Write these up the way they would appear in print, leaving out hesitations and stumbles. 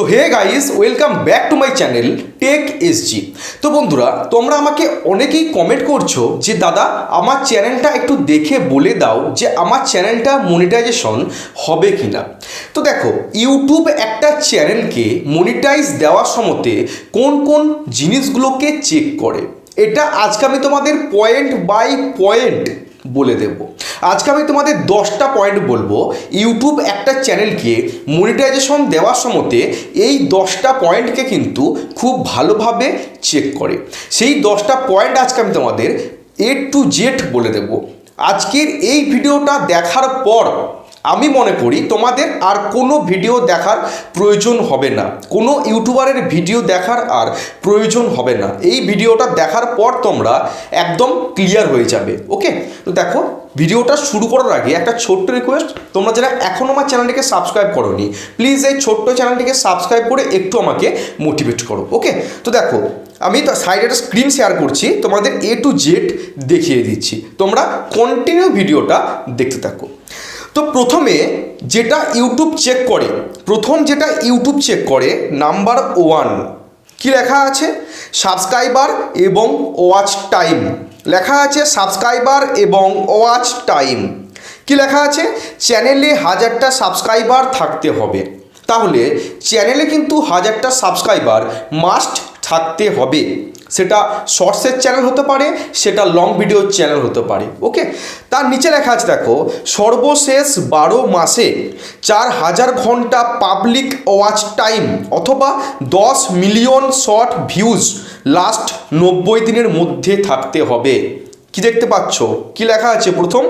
তো hey guys, welcome back to my channel tech SG. তো বন্ধুরা, তোমরা আমাকে অনেকেই কমেন্ট করছো যে দাদা আমার চ্যানেলটা একটু দেখে বলে দাও যে আমার চ্যানেলটা মনিটাইজেশন হবে কিনা। তো দেখো, ইউটিউব একটা চ্যানেলকে মনিটাইজ দেওয়ার সময়তে কোন কোন জিনিসগুলোকে চেক করে, এটা আজকে আমি তোমাদের পয়েন্ট বাই পয়েন্ট বলে দেব। আজকে আমি তোমাদের 10টা পয়েন্ট বলবো ইউটিউব একটা চ্যানেলকে মনিটাইজেশন দেওয়ার সময়তে এই 10টা পয়েন্টকে কিন্তু খুব ভালোভাবে চেক করে। সেই 10টা পয়েন্ট আজকে আমি তোমাদের A to Z বলে দেব। আজকের এই ভিডিওটা দেখার পর আমি মনে করি তোমাদের আর কোনো ভিডিও দেখার প্রয়োজন হবে না, কোনো ইউটিউবারের ভিডিও দেখার আর প্রয়োজন হবে না। এই ভিডিওটা দেখার পর তোমরা একদম ক্লিয়ার হয়ে যাবে। ওকে, তো দেখো, ভিডিওটা শুরু করার আগে একটা ছোট্ট রিকোয়েস্ট, তোমরা যারা এখনও আমার চ্যানেলটিকে সাবস্ক্রাইব করোনি, প্লিজ এই ছোট্ট চ্যানেলটিকে সাবস্ক্রাইব করে একটু আমাকে মোটিভেট করো। ওকে, তো দেখো, আমি তো সাইডে একটা স্ক্রিন শেয়ার করছি, তোমাদের A to Z দেখিয়ে দিচ্ছি, তোমরা কন্টিনিউ ভিডিওটা দেখতে থাকো। তো প্রথমে যেটা ইউটিউব চেক করে নাম্বার 1 কি লেখা আছে? সাবস্ক্রাইবার এবং ওয়াচ টাইম লেখা আছে। সাবস্ক্রাইবার এবং ওয়াচ টাইম কি লেখা আছে? চ্যানেলে 1000টা সাবস্ক্রাইবার থাকতে হবে। তাহলে চ্যানেলে কিন্তু 1000টা সাবস্ক্রাইবার মাস্ট থাকতে হবে। সেটা শর্টসের চ্যানেল হতে পারে, সেটা লং ভিডিওর চ্যানেল হতে পারে। ওকে, তার নিচে লেখা আছে, দেখো, সর্বশেষ 12 মাসে 4000 ঘন্টা পাবলিক ওয়াচ টাইম অথবা 10 মিলিয়ন শর্ট ভিউজ লাস্ট 90 দিনের মধ্যে থাকতে হবে। কি দেখতে পাচ্ছ? কি লেখা আছে? প্রথম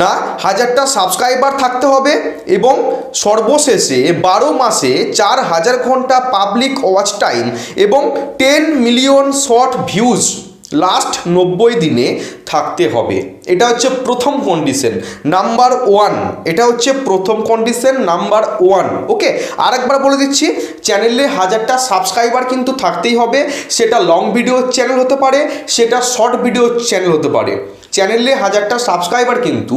না 1000টা সাবস্ক্রাইবার থাকতে হবে এবং সর্বশেষে 12 মাসে 4000 ঘন্টা পাবলিক ওয়াচ টাইম এবং 10 মিলিয়ন শর্ট ভিউজ লাস্ট 90 দিনে থাকতে হবে। এটা হচ্ছে প্রথম কন্ডিশন নাম্বার 1। এটা হচ্ছে প্রথম কন্ডিশন নাম্বার 1। ওকে, আরেকবার বলে দিচ্ছি, চ্যানেলে 1000টা সাবস্ক্রাইবার কিন্তু থাকতেই হবে। সেটা লং ভিডিও চ্যানেল হতে পারে, সেটা শর্ট ভিডিও চ্যানেল হতে পারে। চ্যানেলে 1000টা সাবস্ক্রাইবার কিন্তু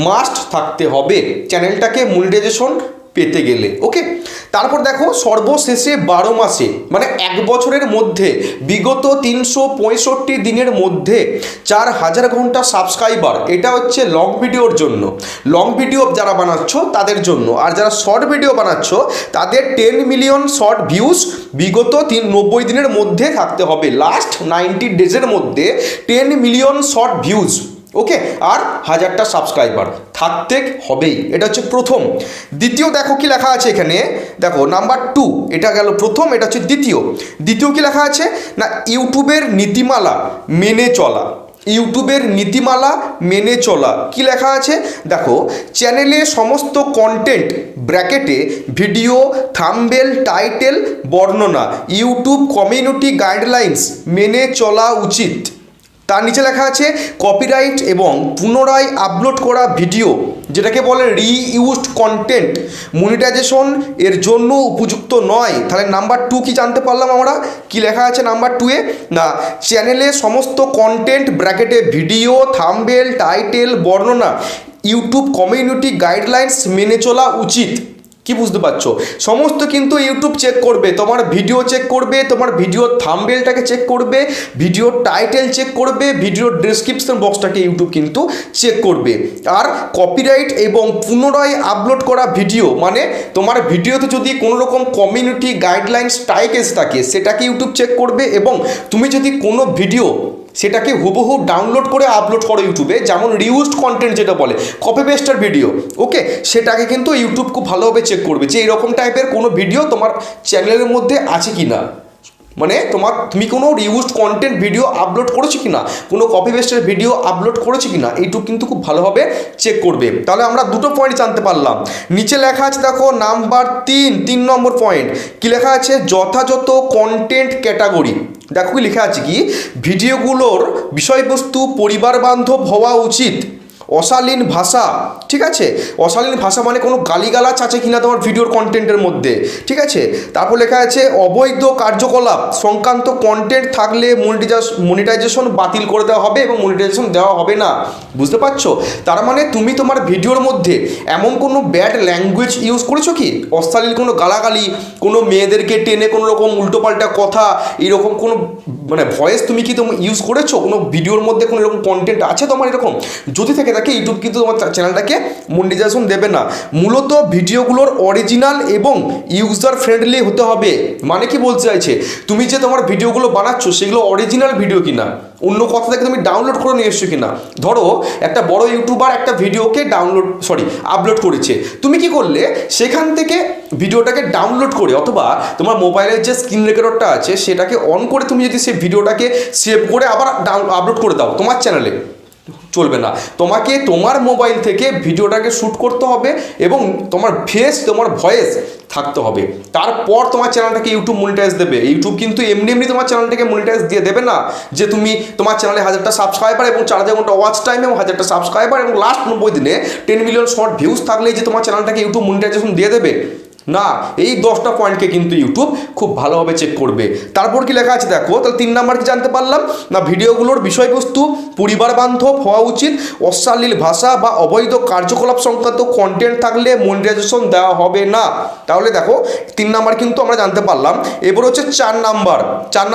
মাস্ট থাকতে হবে চ্যানেলটাকে মনিটাইজেশন পেতে গেলে। ওকে, তারপর দেখো, সর্বশেষে 12 মাসে মানে 1 বছরের মধ্যে বিগত 365 দিনের মধ্যে 4000 ঘন্টা সাবস্ক্রাইবার। এটা হচ্ছে লং ভিডিওর জন্য, লং ভিডিও যারা বানাচ্ছ তাদের জন্য। আর যারা শর্ট ভিডিও বানাচ্ছ তাদের 10 মিলিয়ন শর্ট ভিউজ বিগত 90 দিনের মধ্যে থাকতে হবে। লাস্ট 90 ডেজের মধ্যে 10 মিলিয়ন শর্ট ভিউজ। ওকে, আর 1000টা সাবস্ক্রাইবার থাকতে হবেই। এটা হচ্ছে প্রথম। দ্বিতীয় দেখো কি লেখা আছে এখানে, দেখো নাম্বার 2। এটা গেল প্রথম, এটা হচ্ছে দ্বিতীয়। দ্বিতীয় কি লেখা আছে না, ইউটিউবের নীতিমালা মেনে চলা। ইউটিউবের নীতিমালা মেনে চলা কি লেখা আছে? দেখো, চ্যানেলে সমস্ত কন্টেন্ট ব্র্যাকেটে ভিডিও, থাম্বনেল, টাইটেল, বর্ণনা ইউটিউব কমিউনিটি গাইডলাইন্স মেনে চলা উচিত। তার নিচে লেখা আছে কপিরাইট এবং পুনরায় আপলোড করা ভিডিও, যেটাকে বলে রিইউজড কন্টেন্ট, মনিটাইজেশন এর জন্য উপযুক্ত নয়। তাহলে নাম্বার 2 কি জানতে পারলাম আমরা? কি লেখা আছে নাম্বার 2-এ? না, চ্যানেলে সমস্ত কন্টেন্ট ব্র্যাকেটে ভিডিও, থাম্বনেল, টাইটেল, বর্ণনা ইউটিউব কমিউনিটি গাইডলাইন্স মেনে চলা উচিত। কি বুঝতে পারছো? সমস্ত কিন্তু ইউটিউব চেক করবে, তোমার ভিডিও চেক করবে, তোমার ভিডিওর থাম্বনেলটাকে চেক করবে, ভিডিওর টাইটেল চেক করবে, ভিডিওর ডেসক্রিপশন বক্সটাকে ইউটিউব কিন্তু চেক করবে। আর কপিরাইট এবং পুনরায় আপলোড করা ভিডিও, মানে তোমার ভিডিওতে যদি কোনো রকম কমিউনিটি গাইডলাইন স্ট্রাইক এসে থাকে সেটাকে ইউটিউব চেক করবে। এবং তুমি যদি কোনো ভিডিও সেটাকে হুবহু ডাউনলোড করে আপলোড করো ইউটিউবে, যেমন রিউজড কন্টেন্ট যেটা বলে, কপি পেস্টার ভিডিও, ওকে, সেটাকে কিন্তু ইউটিউব খুব ভালোভাবে চেক করবে যে এরকম টাইপের কোনো ভিডিও তোমার চ্যানেলের মধ্যে আছে কি না। মানে তুমি কোনো রিউজড কন্টেন্ট ভিডিও আপলোড করেছো কি না, কোনো কপি পেস্টের ভিডিও আপলোড করেছো কি না, এইটুকু কিন্তু খুব ভালোভাবে চেক করবে। তাহলে আমরা দুটো পয়েন্ট জানতে পারলাম। নিচে লেখা আছে, দেখো নাম্বার 3 নম্বর পয়েন্ট কি লেখা আছে? যথাযথ কন্টেন্ট ক্যাটাগরি। দেখো কি লেখা আছে, কি ভিডিওগুলোর বিষয়বস্তু পরিবার বান্ধব হওয়া উচিত অশালীন ভাষা, ঠিক আছে, অশালীন ভাষা মানে কোনো গালিগালাজ আছে কিনা তোমার ভিডিওর কন্টেন্টের মধ্যে, ঠিক আছে। তারপর লেখা আছে অবৈধ কার্যকলাপ সংক্রান্ত কন্টেন্ট থাকলে মনিটাইজেশন বাতিল করে দেওয়া হবে এবং মনিটাইজেশন দেওয়া হবে না। বুঝতে পারছো? তার মানে তুমি তোমার ভিডিওর মধ্যে এমন কোনো ব্যাড ল্যাঙ্গুয়েজ ইউজ করেছো কি, অশ্লীল কোনো গালাগালি, কোনো মেয়েদেরকে টেনে কোনো রকম উল্টোপাল্টা কথা, এরকম কোনো মানে ভয়েস তুমি কি তুমি ইউজ করেছো কোনো ভিডিওর মধ্যে? কোনো এরকম কন্টেন্ট আছে তোমার এরকম? যদি থেকে থাকে ইউটিউব কিন্তু তোমার চ্যানেলটাকে মনিটাইজেশন দেবে না। মূলত ভিডিওগুলোর অরিজিনাল এবং ইউজার ফ্রেন্ডলি হতে হবে। মানে কি বলতে চাইছে, তুমি যে তোমার ভিডিওগুলো বানাচ্ছো সেগুলো অরিজিনাল ভিডিও কিনা, অন্য কথা থেকে তুমি ডাউনলোড করে নিয়ে এসছো কিনা। ধরো একটা বড় ইউটিউবার একটা ভিডিওকে আপলোড করেছে, তুমি কি করলে সেখান থেকে ভিডিওটাকে ডাউনলোড করে অথবা তোমার মোবাইলের যে স্ক্রিন রেকর্ডারটা আছে সেটাকে অন করে তুমি যদি সেই ভিডিওটাকে সেভ করে আবার আপলোড করে দাও তোমার চ্যানেলে, চলবে না। তোমাকে তোমার মোবাইল থেকে ভিডিওটাকে শ্যুট করতে হবে এবং তোমার ফেস তোমার ভয়েস থাকতে হবে, তারপর তোমার চ্যানেলটাকে ইউটিউব মনিটাইজ দেবে। ইউটিউব কিন্তু এমনি এমনি তোমার চ্যানেলটাকে মনিটাইজ দিয়ে দেবে না যে তুমি তোমার চ্যানেলে 1000টা সাবস্ক্রাইবার এবং 4000 ঘন্টা ওয়াচ টাইম এবং 1000টা সাবস্ক্রাইবার এবং লাস্ট 90 দিনে 10 মিলিয়ন শর্ট ভিউজ থাকলেই যে তোমার চ্যানেলটাকে ইউটিউব মনিটাইজেশন দিয়ে দেবে না। এই 10টা পয়েন্টকে কিন্তু ইউটিউব খুব ভালোভাবে চেক করবে। তারপর কি লেখা আছে দেখো, তাহলে 3 নাম্বার কি জানতে পারলাম না, ভিডিওগুলোর বিষয়বস্তু পরিবার বান্ধব হওয়া উচিত, অশ্লীল ভাষা বা অবৈধ কার্যকলাপ সংক্রান্ত কন্টেন্ট থাকলে মনিটাইজেশন দেওয়া হবে না। তাহলে দেখো 3 নাম্বার কিন্তু আমরা জানতে পারলাম। এবার হচ্ছে 4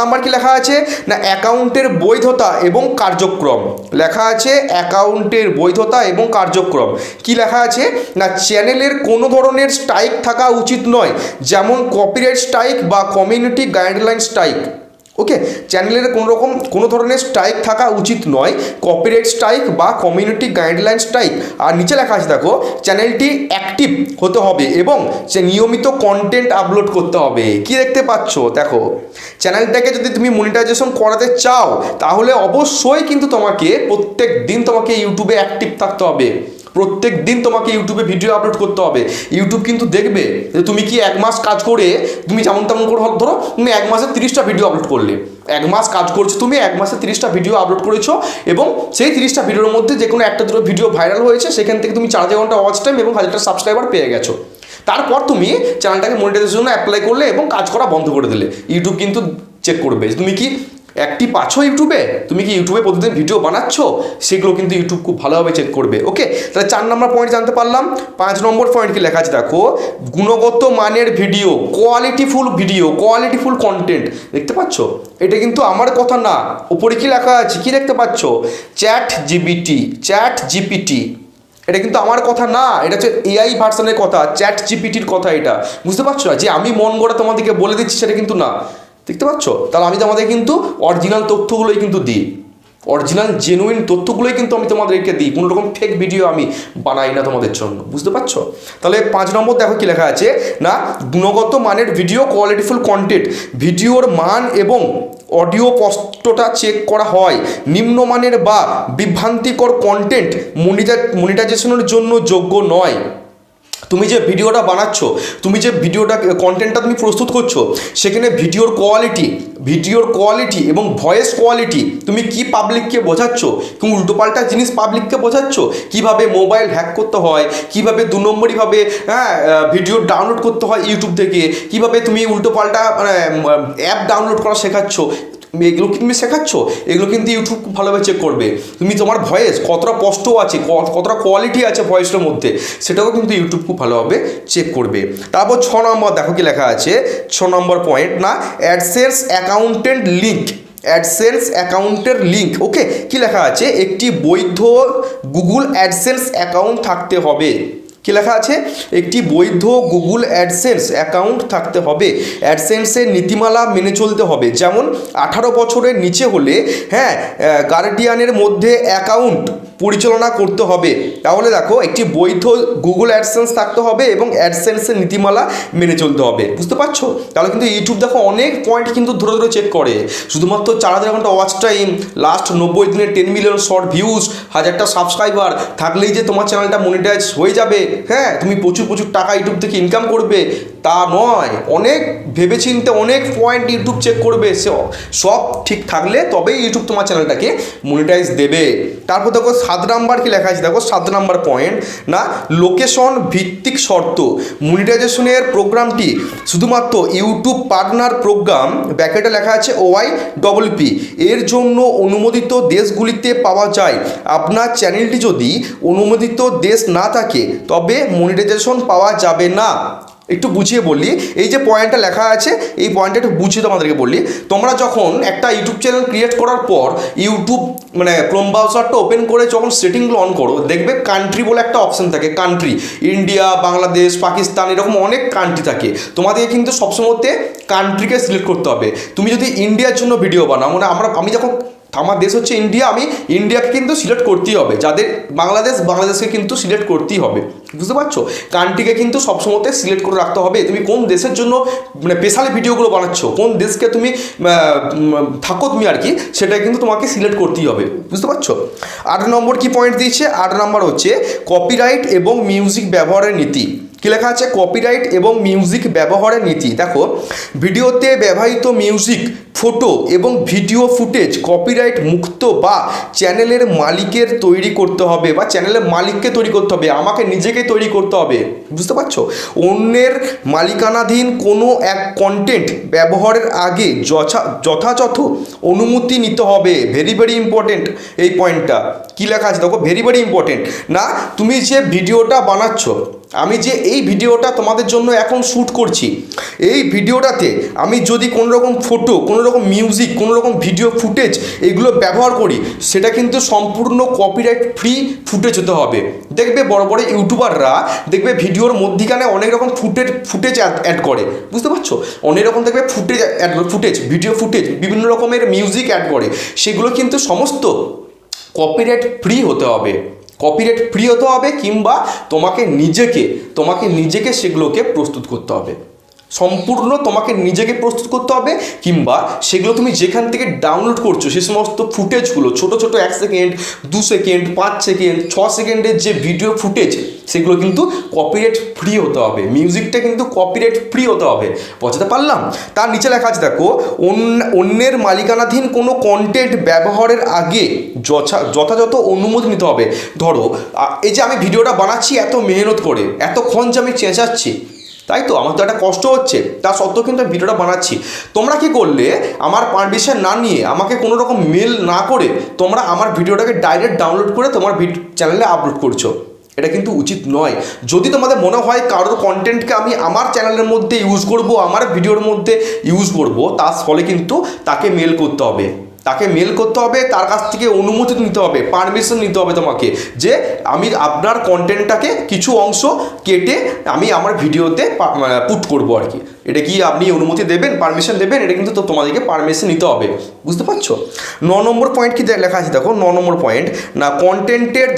নাম্বার কি লেখা আছে না, অ্যাকাউন্টের বৈধতা এবং কার্যক্রম। লেখা আছে অ্যাকাউন্টের বৈধতা এবং কার্যক্রম। কি লেখা আছে না, চ্যানেলের কোনো ধরনের স্ট্রাইক থাকা উচিত নয়, যেমন কপিরাইট স্ট্রাইক বা কমিউনিটি গাইডলাইন স্ট্রাইক। ওকে, চ্যানেলের কোনো ধরনের স্ট্রাইক থাকা উচিত নয়, কপিরাইট স্ট্রাইক বা কমিউনিটি গাইডলাইন স্ট্রাইক। আর নিচে লেখা আছে দেখো, চ্যানেলটি অ্যাক্টিভ হতে হবে এবং সে নিয়মিত কন্টেন্ট আপলোড করতে হবে। কি দেখতে পাচ্ছ দেখো, চ্যানেলটাকে যদি তুমি মনিটাইজেশন করাতে চাও তাহলে অবশ্যই কিন্তু তোমাকে প্রত্যেক দিন তোমাকে ইউটিউবে অ্যাক্টিভ থাকতে হবে, প্রত্যেক দিন তোমাকে ইউটিউবে ভিডিও আপলোড করতে হবে। ইউটিউব কিন্তু দেখবে যে তুমি কি 1 মাস কাজ করে তুমি যেমন তেমন করে ধরো তুমি 1 মাসে 30টা ভিডিও আপলোড করলে, 1 মাস কাজ করছো তুমি, 1 মাসে 30টা ভিডিও আপলোড করেছো এবং সেই 30টা ভিডিওর মধ্যে যে কোনো একটা দুটো ভিডিও ভাইরাল হয়েছে, সেখান থেকে তুমি 4000 ঘন্টা ওয়াচ টাইম এবং 1000টা সাবস্ক্রাইবার পেয়ে গেছো। তারপর তুমি চ্যানেলটাকে মনিটাইজেশনের জন্য অ্যাপ্লাই করলে এবং কাজ করা বন্ধ করে দিলে, ইউটিউব কিন্তু চেক করবে তুমি কি অ্যাক্টিভ আছো ইউটিউবে, তুমি কি ইউটিউবে প্রতিদিন ভিডিও বানাচ্ছ, সেগুলো কিন্তু ইউটিউব খুব ভালোভাবে চেক করবে। ওকে, তাহলে 4 নম্বর পয়েন্ট জানতে পারলাম। 5 নম্বর পয়েন্ট কি লেখা আছে দেখো, গুণগত মানের ভিডিও, কোয়ালিটিফুল কন্টেন্ট। দেখতে পাচ্ছ, এটা কিন্তু আমার কথা না, উপরে কি লেখা আছে কি দেখতে পাচ্ছ, চ্যাট জিপিটি। এটা কিন্তু আমার কথা না, এটা হচ্ছে এআই ভার্সনের কথা, চ্যাট জিপিটির কথা। এটা বুঝতে পারছো না যে আমি মন গড়া তোমাদেরকে বলে দিচ্ছি, সেটা কিন্তু না। দেখতে পাচ্ছ, তাহলে আমি তোমাদের কিন্তু অরিজিনাল তথ্যগুলোই কিন্তু দিই, অরিজিনাল জেনুইন তথ্যগুলোই কিন্তু আমি তোমাদেরকে দিই, কোনো রকম ফেক ভিডিও আমি বানাই না তোমাদের জন্য। বুঝতে পারছো? তাহলে 5 নম্বর দেখো কি লেখা আছে না, গুণগত মানের ভিডিও, কোয়ালিটিফুল কন্টেন্ট। ভিডিওর মান এবং অডিও স্পষ্টতা চেক করা হয়। নিম্নমানের বা বিভ্রান্তিকর কন্টেন্ট মনিটাইজেশনের জন্য যোগ্য নয়। তুমি যে ভিডিওটা বানাচ্ছ, তুমি যে কন্টেন্টটা তুমি প্রস্তুত করছো, সেখানে ভিডিওর কোয়ালিটি এবং ভয়েস কোয়ালিটি তুমি কি পাবলিককে বোঝাচ্ছ, তুমি উল্টোপাল্টা জিনিস পাবলিককে বোঝাচ্ছ, কিভাবে মোবাইল হ্যাক করতে হয়, কিভাবে 2 নম্বরইভাবে ভিডিও ডাউনলোড করতে হয় ইউটিউব থেকে, কিভাবে তুমি উল্টোপাল্টা অ্যাপ ডাউনলোড করা শেখাচ্ছ, এগুলো কি তুমি শেখাচ্ছ, এগুলো কিন্তু ইউটিউব খুব ভালোভাবে চেক করবে। তুমি তোমার ভয়েস কতটা স্পষ্ট আছে, কতটা কোয়ালিটি আছে ভয়েসটার মধ্যে, সেটাও কিন্তু ইউটিউব খুব ভালোভাবে চেক করবে। তারপর 6 নম্বর দেখো কি লেখা আছে, 6 নম্বর পয়েন্ট না, অ্যাডসেন্স অ্যাকাউন্টের লিঙ্ক। ওকে, কি লেখা আছে, একটি বৈধ গুগল অ্যাডসেন্স অ্যাকাউন্ট থাকতে হবে। কি লেখা আছে, একটি বৈধ গুগল অ্যাডসেন্স অ্যাকাউন্ট থাকতে হবে। অ্যাডসেন্সের নীতিমালা মেনে চলতে হবে, যেমন 18 বছরের নিচে হলে গার্ডিয়ানের মধ্যে অ্যাকাউন্ট পরিচালনা করতে হবে। তাহলে দেখো, একটি বৈধ গুগল অ্যাডসেন্স থাকতে হবে এবং অ্যাডসেন্সের নীতিমালা মেনে চলতে হবে। বুঝতে পারছো? তাহলে কিন্তু ইউটিউব দেখো অনেক পয়েন্ট কিন্তু ধরে ধরে চেক করে। শুধুমাত্র 4000 ঘন্টা ওয়াচ টাইম, লাস্ট 90 দিনে 10 মিলিয়ন শর্ট ভিউজ, 1000টা সাবস্ক্রাইবার থাকলেই যে তোমার চ্যানেলটা মনিটাইজ হয়ে যাবে, হ্যাঁ তুমি প্রচুর টাকা ইউটিউব থেকে ইনকাম করবে, তা নয়। অনেক ভেবেচিন্তে অনেক পয়েন্ট ইউটিউব চেক করবে, সব ঠিক থাকলে তবেই ইউটিউব তোমার চ্যানেলটাকে মনিটাইজ দেবে। তারপর দেখো 7 নাম্বার কি লেখা আছে দেখো, 7 নাম্বার পয়েন্ট, না লোকেশন ভিত্তিক শর্ত। মনিটাইজেশনের প্রোগ্রামটি শুধুমাত্র ইউটিউব পার্টনার প্রোগ্রাম, ব্যাকেটে লেখা আছে OYPP, এর জন্য অনুমোদিত দেশগুলিতে পাওয়া যায়। আপনার চ্যানেলটি যদি অনুমোদিত দেশ না থাকে তবে মনিটাইজেশন পাওয়া যাবে না। একটু বুঝিয়ে বললি, এই যে পয়েন্টটা লেখা আছে এই পয়েন্টটা একটু বুঝিয়ে তোমাদেরকে বললি। তোমরা যখন একটা ইউটিউব চ্যানেল ক্রিয়েট করার পর ইউটিউব মানে ক্রোম ব্রাউজারটা ওপেন করে যখন সেটিংগুলো অন করো, দেখবে কান্ট্রি বলে একটা অপশন থাকে, কান্ট্রি, ইন্ডিয়া, বাংলাদেশ, পাকিস্তান, এরকম অনেক কান্ট্রি থাকে। তোমাদেরকে কিন্তু সবসময়তে কান্ট্রিকে সিলেক্ট করতে হবে। তুমি যদি ইন্ডিয়ার জন্য ভিডিও বানাও, মানে আমি যখন আমার দেশ হচ্ছে ইন্ডিয়া, আমি ইন্ডিয়াকে কিন্তু সিলেক্ট করতেই হবে। যাদের বাংলাদেশকে কিন্তু সিলেক্ট করতেই হবে, বুঝতে পারছো? কান্ট্রিকে কিন্তু সবসময়তে সিলেক্ট করে রাখতে হবে। তুমি কোন দেশের জন্য মানে স্পেশালি ভিডিওগুলো বানাচ্ছ, কোন দেশকে তুমি থাকো তুমি আর কি, সেটা কিন্তু তোমাকে সিলেক্ট করতেই হবে, বুঝতে পারছো? 8 নম্বর কি পয়েন্ট দিয়েছে? 8 নম্বর হচ্ছে কপিরাইট এবং মিউজিক ব্যবহারের নীতি। কী লেখা আছে? কপিরাইট এবং মিউজিক ব্যবহারের নীতি। দেখো, ভিডিওতে ব্যবহৃত মিউজিক, ফটো এবং ভিডিও ফুটেজ কপিরাইট মুক্ত বা চ্যানেলের মালিকের তৈরি করতে হবে, বা চ্যানেলের মালিককে তৈরি করতে হবে, আমাকে নিজেকে তৈরি করতে হবে, বুঝতে পারছো? অন্যের মালিকানাধীন কোনো এক কন্টেন্ট ব্যবহারের আগে যথাযথ অনুমতি নিতে হবে। ভেরি ভেরি ইম্পর্টেন্ট এই পয়েন্টটা। কী লেখা আছে দেখো, ভেরি ভেরি ইম্পর্টেন্ট। না, তুমি যে ভিডিওটা বানাচ্ছ, আমি যে এই ভিডিওটা তোমাদের জন্য এখন শ্যুট করছি, এই ভিডিওটাতে আমি যদি কোনো রকম ফটো, কোনো রকম মিউজিক, কোনো রকম ভিডিও ফুটেজ এগুলো ব্যবহার করি, সেটা কিন্তু সম্পূর্ণ কপিরাইট ফ্রি ফুটেজ হতে হবে। দেখবে বড় বড় ইউটিউবাররা দেখবে ভিডিওর মধ্যিখানে অনেক রকম ফুটেজ অ্যাড করে, বুঝতে পারছো? অনেক রকম দেখবে ফুটেজ ভিডিও ফুটেজ, বিভিন্ন রকমের মিউজিক অ্যাড করে, সেগুলো কিন্তু সমস্ত কপিরাইট ফ্রি হতে হবে। কপিরাইট ফ্রি হতে হবে, কিংবা তোমাকে নিজেকে সেগুলোকে প্রস্তুত করতে হবে, সম্পূর্ণ তোমাকে নিজেকে প্রস্তুত করতে হবে। কিংবা সেগুলো তুমি যেখান থেকে ডাউনলোড করছো, সে সমস্ত ফুটেজগুলো ছোটো ছোটো 1 সেকেন্ড, 2 সেকেন্ড, 5 সেকেন্ড, 6 সেকেন্ডের যে ভিডিও ফুটেজ, সেগুলো কিন্তু কপিরাইট ফ্রি হতে হবে। মিউজিকটা কিন্তু কপিরাইট ফ্রি হতে হবে, বোঝাতে পারলাম? তার নিচে লেখা আছে দেখো, অন্যের মালিকানাধীন কোনো কন্টেন্ট ব্যবহারের আগে যথাযথ অনুমতি নিতে হবে। ধরো এই যে আমি ভিডিওটা বানাচ্ছি এত মেহনত করে, এতক্ষণ যে আমি চেঁচাচ্ছি, তাই তো আমার তো একটা কষ্ট হচ্ছে, তা সত্ত্বেও কিন্তু আমি ভিডিওটা বানাচ্ছি। তোমরা কি করলে, আমার পারমিশন না নিয়ে, আমাকে কোনো রকম মেল না করে তোমরা আমার ভিডিওটাকে ডাইরেক্ট ডাউনলোড করে তোমার চ্যানেলে আপলোড করছো। এটা কিন্তু উচিত নয়। যদি তোমাদের মনে হয় কারোর কন্টেন্টকে আমি আমার চ্যানেলের মধ্যে ইউজ করব, আমার ভিডিওর মধ্যে ইউজ করব, তার ফলে কিন্তু তাকে মেল করতে হবে, তার কাছ থেকে অনুমতি নিতে হবে, পারমিশন নিতে হবে তোমাকে, যে আমি আপনার কন্টেন্টটাকে কিছু অংশ কেটে আমি আমার ভিডিওতে পুট করবো আর কি। এটা কি আপনি অনুমতি দেবেন, পারমিশন দেবেন? এটা কিন্তু তো তোমাদেরকে পারমিশন নিতে হবে, বুঝতে পারছো? 9 নম্বর পয়েন্ট কি লেখা আছে দেখো, 9 নম্বর পয়েন্ট, না কন্টেন্টের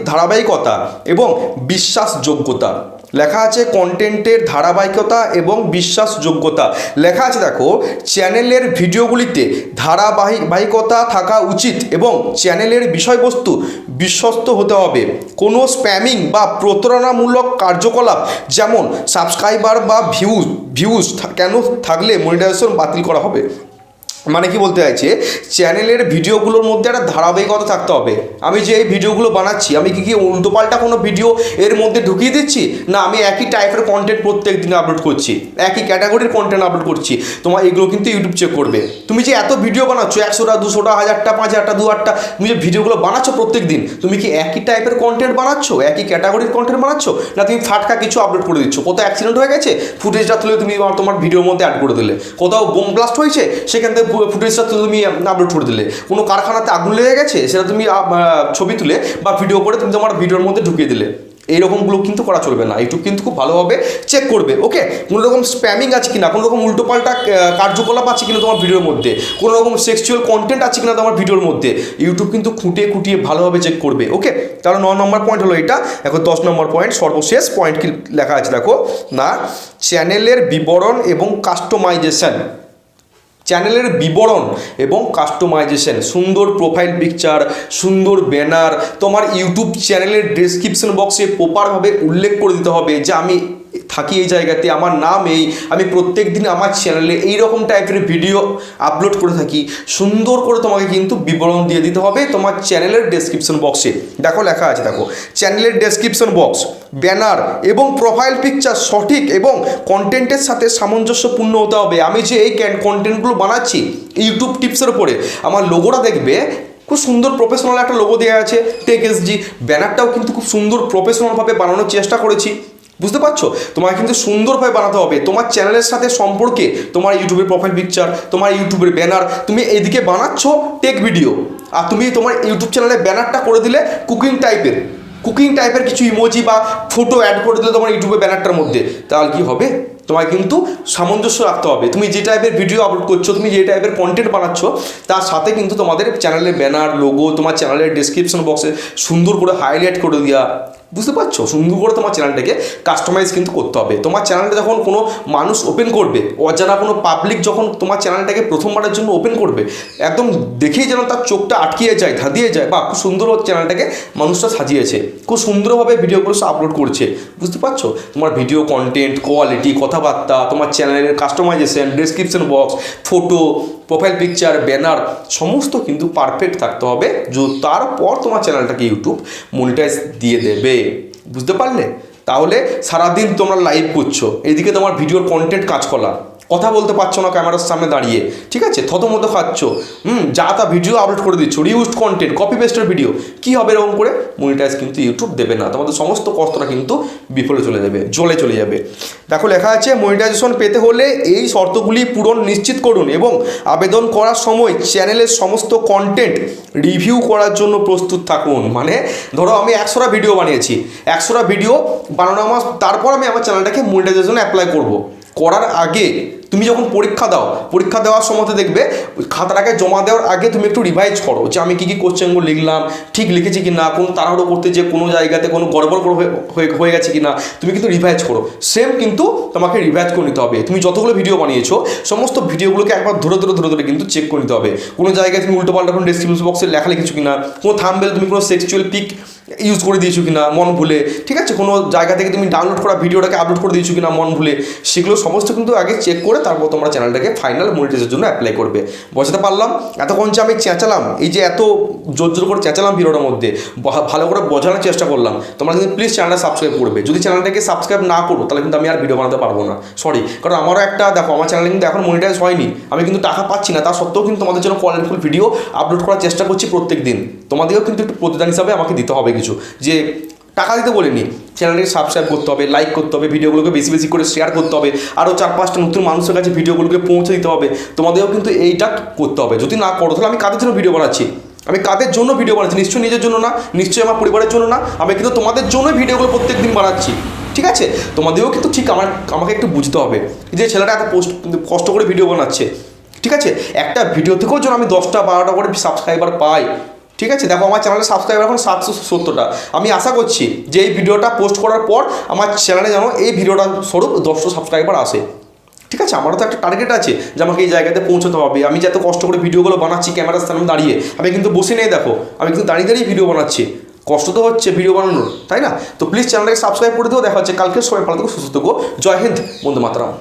ধারাবাহিকতা এবং বিশ্বাসযোগ্যতা। লেখা আছে কন্টেন্টের ধারাবাহিকতা এবং বিশ্বাসযোগ্যতা। লেখা আছে দেখো, চ্যানেলের ভিডিওগুলিতে ধারাবাহিকতা থাকা উচিত এবং চ্যানেলের বিষয়বস্তু বিশ্বস্ত হতে হবে। কোনো স্প্যামিং বা প্রতারণামূলক কার্যকলাপ, যেমন সাবস্ক্রাইবার বা ভিউজ কেন থাকলে মনিটাইজেশন বাতিল করা হবে। মানে কি বলতে চাইছে, চ্যানেলের ভিডিওগুলোর মধ্যে একটা ধারাবাহিকতা থাকতে হবে। আমি যে এই ভিডিওগুলো বানাচ্ছি, আমি কি উল্টোপাল্টা কোনো ভিডিও এর মধ্যে ঢুকিয়ে দিচ্ছি? না, আমি একই টাইপের কন্টেন্ট প্রত্যেক দিন আপলোড করছি, একই ক্যাটাগরির কন্টেন্ট আপলোড করছি। তোমার এগুলো কিন্তু ইউটিউব চেক করবে। তুমি যে এত ভিডিও বানাচ্ছ, 100টা, 200টা, 1000টা, 5000টা, 2000টা, তুমি যে ভিডিওগুলো বানাচ্ছো প্রত্যেক দিন, তুমি কি একই টাইপের কন্টেন্ট বানাচ্ছো, একই ক্যাটাগরির কন্টেন্ট বানাচ্ছো, না তুমি ফাটকা কিছু আপলোড করে দিচ্ছ? কোথাও অ্যাক্সিডেন্ট হয়ে গেছে, ফুটেজটা তুলে তুমি তোমার ভিডিওর মধ্যে অ্যাড করে দিলে। কোথাও বোম ব্লাস্ট হয়েছে, সেখান থেকে ফুটেজটা তুমি আপলোড করে দিলে। কোনো কারখানাতে আগুন লেগে গেছে, সেটা তুমি ছবি তুলে বা ভিডিও করে তুমি তোমার ভিডিওর মধ্যে ঢুকিয়ে দিলে। এইরকমগুলো কিন্তু করা চলবে না। ইউটিউব কিন্তু খুব ভালোভাবে চেক করবে, ওকে? কোনো রকম স্প্যামিং আছে কিনা, কোনো রকম উল্টোপাল্টা কার্যকলাপ আছে কিনা তোমার ভিডিওর মধ্যে, কোনো রকম সেক্সুয়াল কন্টেন্ট আছে কিনা তোমার ভিডিওর মধ্যে, ইউটিউব কিন্তু খুঁটিয়ে ভালোভাবে চেক করবে, ওকে? তাহলে 9 নম্বর পয়েন্ট হলো এটা। এখন 10 নম্বর পয়েন্ট, সর্বশেষ পয়েন্ট কি লেখা আছে দেখো, না চ্যানেলের বিবরণ এবং কাস্টমাইজেশন। চ্যানেলের বিবরণ এবং কাস্টমাইজেশন, সুন্দর প্রোফাইল পিকচার, সুন্দর ব্যানার, তোমার ইউটিউব চ্যানেলের ডেসক্রিপশন বক্সে প্রপারভাবে উল্লেখ করে দিতে হবে যে আমি থাকি এই জায়গাতে, আমার নাম এই, আমি প্রত্যেক দিন আমার চ্যানেলে এইরকম টাইপের ভিডিও আপলোড করে থাকি, সুন্দর করে তোমাকে কিন্তু বিবরণ দিয়ে দিতে হবে তোমার চ্যানেলের ডেসক্রিপশন বক্সে। দেখো লেখা আছে, দেখো চ্যানেলের ডেসক্রিপশন বক্স, ব্যানার এবং প্রোফাইল পিকচার সঠিক এবং কন্টেন্টের সাথে সামঞ্জস্যপূর্ণ হতে হবে। আমি যে এই কন্টেন্টগুলো বানাচ্ছি ইউটিউব টিপসের উপরে, আমার লোগোটা দেখবে খুব সুন্দর প্রফেশনাল একটা লোগো দেওয়া আছে, টেক এসজি। ব্যানারটাও কিন্তু খুব সুন্দর প্রফেশনালভাবে বানানোর চেষ্টা করেছি, বুঝতে পারছো? তোমাকে কিন্তু সুন্দরভাবে বানাতে হবে তোমার চ্যানেলের সাথে সম্পর্কে। তোমার ইউটিউবের প্রোফাইল পিকচার, তোমার ইউটিউবের ব্যানার, তুমি এইদিকে বানাচ্ছ টেক ভিডিও, আর তুমি তোমার ইউটিউব চ্যানেলে ব্যানারটা করে দিলে কুকিং টাইপের কিছু ইমোজি বা ফটো অ্যাড করে দিলে তোমার ইউটিউবে ব্যানারটার মধ্যে, তাহলে কি হবে? তোমায় কিন্তু সামঞ্জস্য রাখতে হবে। তুমি যে টাইপের ভিডিও আপলোড করছো, তুমি যে টাইপের কন্টেন্ট বানাচ্ছ, তার সাথে কিন্তু তোমাদের চ্যানেলের ব্যানার, লোগো, তোমার চ্যানেলের ডেসক্রিপশন বক্সে সুন্দর করে হাইলাইট করে দেওয়া, বুঝতে পারছো? সুন্দর করে তোমার চ্যানেলটাকে কাস্টমাইজ কিন্তু করতে হবে। তোমার চ্যানেলটা যখন কোনো মানুষ ওপেন করবে, অজানা কোনো পাবলিক যখন তোমার চ্যানেলটাকে প্রথমবারের জন্য ওপেন করবে, একদম দেখেই যেন তার চোখটা আটকিয়ে যায়, ধাঁধিয়ে যায়, বা খুব সুন্দর চ্যানেলটাকে মানুষটা সাজিয়েছে, খুব সুন্দরভাবে ভিডিওগুলো আপলোড করছে, বুঝতে পারছো? তোমার ভিডিও কন্টেন্ট, কোয়ালিটি, কথাবার্তা, তোমার চ্যানেলের customization, description box, photo, profile picture, banner সমস্ত কিন্তু পারফেক্ট থাকতে হবে, তারপর তোমার চ্যানেলটাকে ইউটিউব মনিটাইজ দিয়ে দেবে, বুঝতে পারলে? তাহলে সারাদিন তোমরা লাইভ করছো, এদিকে তোমার ভিডিওর কন্টেন্ট কাজ করা, কথা বলতে পারছো না ক্যামেরার সামনে দাঁড়িয়ে, ঠিক আছে, থতমত খাচ্ছ, যা তা ভিডিও আপলোড করে দিচ্ছ, রিউজড কন্টেন্ট, কপি পেস্টের ভিডিও, কী হবে এরকম করে? মনিটাইজ কিন্তু ইউটিউব দেবে না, তোমাদের সমস্ত কষ্টটা কিন্তু বিফলে চলে যাবে। দেখো লেখা আছে, মনিটাইজেশন পেতে হলে এই শর্তগুলি পূরণ নিশ্চিত করুন এবং আবেদন করার সময় চ্যানেলের সমস্ত কন্টেন্ট রিভিউ করার জন্য প্রস্তুত থাকুন। মানে ধরো আমি 100টা ভিডিও বানিয়েছি, 100টা ভিডিও বানানো আমার, তারপর আমি আমার চ্যানেলটাকে মনিটাইজেশনে অ্যাপ্লাই করার আগে তুমি যখন পরীক্ষা দেওয়ার সময় দেখবে খাতাটাকে জমা দেওয়ার আগে তুমি একটু রিভাইজ করো যে আমি কী কোশ্চেনগুলো লিখলাম, ঠিক লিখেছি কি না, কোনো তাড়াহুড়ো করতে যে কোনো জায়গাতে কোনো গড়বড় হয়ে গেছে কি না, তুমি কিন্তু রিভাইজ করো। সেম কিন্তু তোমাকে রিভাইজ করে নিতে হবে। তুমি যতগুলো ভিডিও বানিয়েছো সমস্ত ভিডিওগুলোকে একবার ধরে কিন্তু চেক করে নিতে হবে। কোনো জায়গায় তুমি উল্টোপাল্টা কোনো ডেসক্রিপশন বক্সে লেখা লিখেছো কি না, কোনো থাম্বনেল তুমি কোনো সেক্সুয়াল পিক ইউজ করে দিয়েছো কিনা মন ভুলে, ঠিক আছে, কোনো জায়গা থেকে তুমি ডাউনলোড করা ভিডিওটাকে আপলোড করে দিয়েছো কিনা মন ভুলে, সেগুলো সমস্ত কিন্তু আগে চেক করে তারপর তোমরা চ্যানেলটাকে ফাইনাল মনিটাইজের জন্য অ্যাপ্লাই করবে। বোঝাতে পারলাম? এতক্ষণ যে আমি চেঁচালাম, এই যে এত জোর করে চেঁচালাম ভিডিওটার মধ্যে, ভালো করে বোঝানোর চেষ্টা করলাম, তোমরা কিন্তু প্লিজ চ্যানেলটা সাবস্ক্রাইব করবে। যদি চ্যানেলটাকে সাবস্ক্রাইব না করো তাহলে কিন্তু আমি আর ভিডিও বানাতে পারবো না, সরি। কারণ আমারও একটা, দেখো আমার চ্যানেল কিন্তু এখন মনিটাইজ হয়নি, আমি কিন্তু টাকা পাচ্ছি না, তা সত্ত্বেও কিন্তু তোমাদের জন্য কোয়ালিটিফুল ভিডিও আপলোড করার চেষ্টা করছি প্রত্যেক দিন। তোমাদেরও কিন্তু একটু প্রতিদান হিসাবে আমাকে দিতে হবে কিছু, যে টাকা দিতে বলিনি, চ্যানেলটাকে সাবস্ক্রাইব করতে হবে, লাইক করতে হবে, ভিডিওগুলোকে বেশি করে শেয়ার করতে হবে, আরও 4-5টা নতুন মানুষের কাছে ভিডিওগুলোকে পৌঁছে দিতে হবে। তোমাদেরও কিন্তু এইটা করতে হবে। যদি না করো তাহলে আমি কাদের জন্য ভিডিও বানাচ্ছি? নিশ্চয়ই নিজের জন্য না, নিশ্চয়ই আমার পরিবারের জন্য না, আমি কিন্তু তোমাদের জন্যই ভিডিওগুলো প্রত্যেক দিন বানাচ্ছি, ঠিক আছে? তোমাদেরও কিন্তু ঠিক আমাকে একটু বুঝতে হবে যে ছেলেটা এত কষ্ট করে ভিডিও বানাচ্ছে, ঠিক আছে? একটা ভিডিও থেকেও যেন আমি 10টা-12টা করে সাবস্ক্রাইবার পাই, ঠিক আছে? দেখো আমার চ্যানেলের সাবস্ক্রাইবার এখন 770টা। আমি আশা করছি যে এই ভিডিওটা পোস্ট করার পর আমার চ্যানেলে যেন এই ভিডিওটা স্বরূপ 10টা সাবস্ক্রাইবার আসে, ঠিক আছে? আমারও তো একটা টার্গেট আছে যে আমাকে এই জায়গাতে পৌঁছতে হবে। আমি যে এত কষ্ট করে ভিডিওগুলো বানাচ্ছি ক্যামেরার সামনে দাঁড়িয়ে, আমি কিন্তু বসে নেই, দেখো আমি কিন্তু দাঁড়িয়ে ভিডিও বানাচ্ছি, কষ্ট তো হচ্ছে ভিডিও বানানোর, তাই না? তো প্লিজ চ্যানেলটাকে সাবস্ক্রাইব করে দিও। দেখা হচ্ছে কালকে, সবাই ভালো থেকো, সুস্থ থেকো, জয় হিন্দ, বন্দে মাতরম।